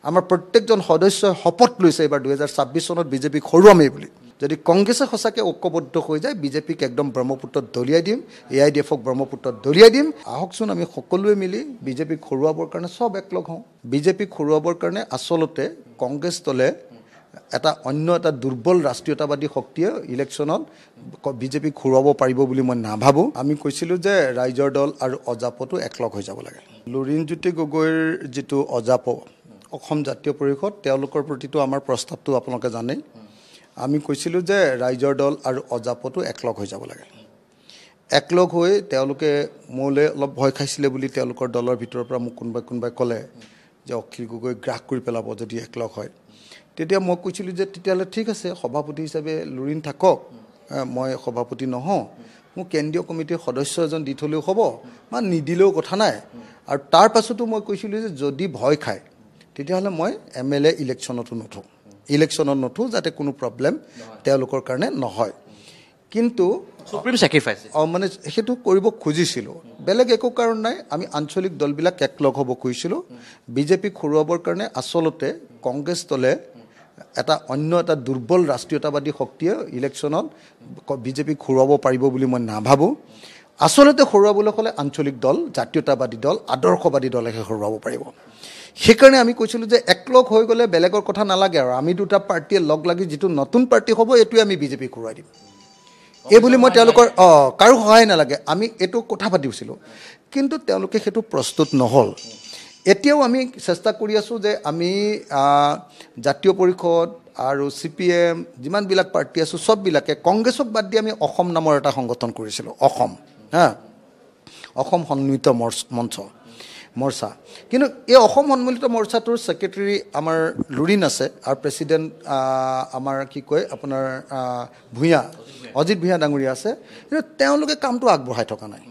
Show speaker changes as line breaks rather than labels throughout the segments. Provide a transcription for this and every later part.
আমাৰ প্ৰত্যেকজন সদস্যই শপত লৈছে এবাৰ 2026 চনত বিজেপিক হৰুৱামেই বুলি যদি কংগ্ৰেছে সঁচাকৈ ঐক্যবদ্ধ হৈ যায় বিজেপিক একদম ব্ৰহ্মপুত্ৰত দলিয়াই দিম AIDFক ব্ৰহ্মপুত্ৰত দলিয়াই দিম আহকচোন আমি সকলোৱে মিলি বিজেপিক হৰুৱাবৰ কাৰণে সব একলগ হওঁ বিজেপিক হৰুৱাবৰ কাৰণে আসলতে কংগ্ৰেছ দলে এটা অন্য এটা দুৰ্বল ৰাষ্ট্ৰীয়তাবাদী শক্তিয়ে ইলেকশ্যনত বিজেপিক হৰুৱাব পাৰিব বুলি মই নাভাবো আমি কৈছিলো যে ৰাইজৰ দল আৰু অজাপটো একলগ হৈ যাব লাগে লুৰিণজ্যোতি গগৈৰ যেটো অজাপ অসম জাতীয় পৰিষদ তেওঁলোকৰ প্ৰতিটো আমাৰ প্ৰস্তাৱটো আপোনালোকে জানে আমি কৈছিলো যে ৰাইজৰ দল আৰু অজাপটো একলগ হৈ যাব লাগে একলগ হৈ তেওঁলোকে মোলে অলপ ভয় খাইছিলে বুলি তেওঁলোকৰ দলৰ ভিতৰৰ পৰা মোক কোনবাই ক'লে যে অখিল গগৈ গ্ৰাস কৰি পেলাব যদি একলগ হয় তেতিয়া মই কৈছিলো যে তেতিয়ালে ঠিক আছে সভাপতি হিচাপে লুৰিণ থাকক মই সভাপতি নহওঁ মোক কেন্দ্ৰীয় কমিটিৰ সদস্য এজন দি থলেও হ'ব বা নিদিলেও কথা নাই আৰু তাৰ পাছতো মই কৈছিলো যে যদি ভয় খায় তেতিয়াহলে মই MLA ইলেকশ্যনতো নথো ইলেকশ্যনত নথো যাতে কোনো প্ৰবলেম তেওঁলোকৰ কাৰণে নহয় কিন্তু
সুপ্ৰিম স্যাক্ৰিফাইস
মানে হেতু কৰিব খুজিছিলো বেলেগ একো কাৰণ নাই আমি আঞ্চলিক দলবিলাক একলগ হ'ব কৈছিলো বিজেপিক হৰুৱাবৰ কাৰণে আসলতে কংগ্ৰেছ দলে এটা অন্য এটা দুৰ্বল ৰাষ্ট্ৰীয়তাবাদী শক্তিয়ে ইলেকশ্যনত বিজেপিক হৰুৱাব পাৰিব বুলি মই নাভাবো আসলতে হৰুৱাবলৈ হ'লে আঞ্চলিক দল জাতীয়তাবাদী দল আদৰ্শবাদী দলেহে হৰুৱাব পাৰিব সেইকাৰণে আমি কৈছিলো যে একলগ হৈ গলে বেলেগৰ কথা নালাগে আৰু আমি দুটা পাৰ্টিয়ে লগ লাগি যেটো নতুন পাৰ্টি হ'ব এটোৱে আমি বিজেপিক হৰুৱাই দিম এই বুলি মই তেওঁলোকৰ কাৰো সহায় নালাগে আমি এটো কথা পাতিছিলো কিন্তু তেওঁলোকে হেতু প্ৰস্তুত নহল এতিয়াও আমি চেষ্টা কৰি আছো যে আমি জাতীয় পৰিষদ আৰু CPM যিমান বিলাক পাৰ্টি আছে সব বিলাকে কংগ্ৰেছক বাদ দি আমি অসম নামৰ এটা সংগঠন কৰিছিলো অসম সন্মিলিত মৰ্চা কিন্তু এই অসম সন্মিলিত মৰ্চাটোৰ সেক্ৰেটাৰী আমাৰ লুৰিণ আছে আৰু প্ৰেসিডেন্ট আমাৰ কি কয় আপোনাৰ ভূঞা অজিত ভূঞা ডাঙৰীয়া আছে কিন্তু তেওঁলোকে কামটো আগবঢ়াই থকা নাই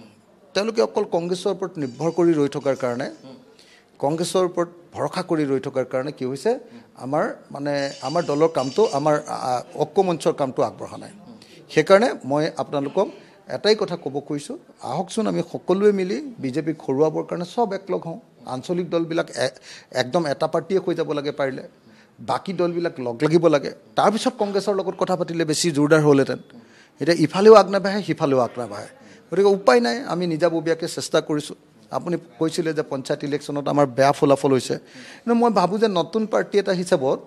তেওঁলোকে অকল কংগ্ৰেছৰ ওপৰত নিৰ্ভৰ কৰি ৰৈ থকাৰ কাৰণে কংগ্ৰেছৰ ওপৰত ভৰসা কৰি ৰৈ থকাৰ কাৰণে কি হৈছে আমাৰ দলৰ কামটো আমাৰ ঐক্যমঞ্চৰ কামটো আগবঢ়া নাই সেইকাৰণে মই আপোনালোকক এটাই কথা ক'ব কৈছো আহকচোন আমি সকলোৱে মিলি বিজেপিক হৰুৱাবৰ কাৰণে সব একলগ হওঁ আঞ্চলিক দলবিলাক একদম এটা পাৰ্টিয়ে হৈ যাব লাগে পাৰিলে বাকি দলবিলাক লগ লাগিব লাগে তাৰ পিছত কংগ্ৰেছৰ লগত কথা পাতিলে বেছি জোৰদাৰ হ'লহেঁতেন এটা ইফালেও আগনাবাঢ়ে সিফালেও আগনাবাঢ়ে গতিকে উপায় নাই আমি নিজাববীয়াকৈ চেষ্টা কৰিছো আপুনি কৈছিলে যে পঞ্চায়ত ইলেকশ্যনত আমাৰ বেয়া ফলাফল হৈছে কিন্তু মই ভাবো যে নতুন পাৰ্টি এটা হিচাপত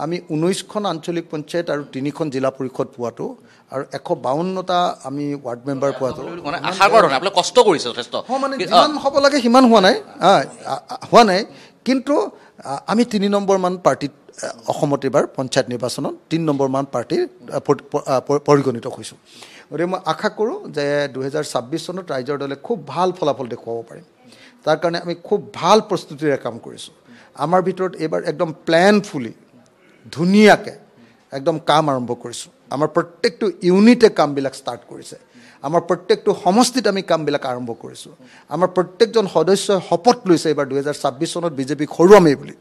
আমি 19খন আঞ্চলিক পঞ্চায়ত আৰু 3খন জিলা পৰিষদ পোৱাটো আৰু 152টা আমি ওয়াৰ্ড মেম্বাৰ পোৱাটো
মানে আশা কৰা আপুনি কষ্ট কৰিছে যথেষ্ট
মানে যিমান হ'ব লাগে সিমান হোৱা নাই কিন্তু আমি 3 নম্বৰ মান পাৰ্টিত অসমত এবাৰ পঞ্চায়ত নিৰ্বাচনত 3 নম্বৰ মান পাৰ্টিৰ পৰিগণিত হৈছো গতিকে মই আশা কৰোঁ যে 2026 চনত ৰাইজৰ দলে খুব ভাল ফলাফল দেখুৱাব পাৰিম তাৰ কাৰণে আমি খুব ভাল প্ৰস্তুতিৰে কাম কৰিছোঁ আমাৰ ভিতৰত এবাৰ একদম প্ল্যানফুলি ধুনীয়াকৈ একদম কাম আৰম্ভ কৰিছোঁ আমাৰ প্ৰত্যেকটো ইউনিটে কামবিলাক ষ্টাৰ্ট কৰিছে আমাৰ প্ৰত্যেকটো সমষ্টিত আমি কামবিলাক আৰম্ভ কৰিছোঁ আমাৰ প্ৰত্যেকজন সদস্যই শপত লৈছে এবাৰ 2026 চনত বিজেপিক হৰুৱামেই বুলি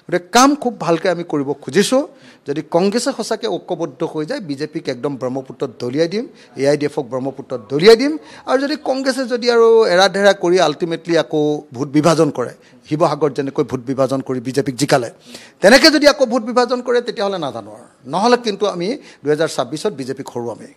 গতিকে কাম খুব ভালকৈ আমি কৰিব খুজিছোঁ যদি কংগ্ৰেছে সঁচাকৈ ঐক্যবদ্ধ হৈ যায় বিজেপিক একদম ব্ৰহ্মপুত্ৰত দলিয়াই দিম AIDFক ব্ৰহ্মপুত্ৰত দলিয়াই দিম আৰু যদি কংগ্ৰেছে যদি আৰু এৰাধেৰা কৰি আল্টিমেটলি আকৌ ভোট বিভাজন কৰে শিৱসাগৰ যেনেকৈ ভোট বিভাজন কৰি বিজেপিক জিকালে তেনেকৈ যদি আকৌ ভোট বিভাজন কৰে তেতিয়াহ'লে নাজানো আৰু নহ'লে কিন্তু আমি 2026ত বিজেপিক হৰুৱামেই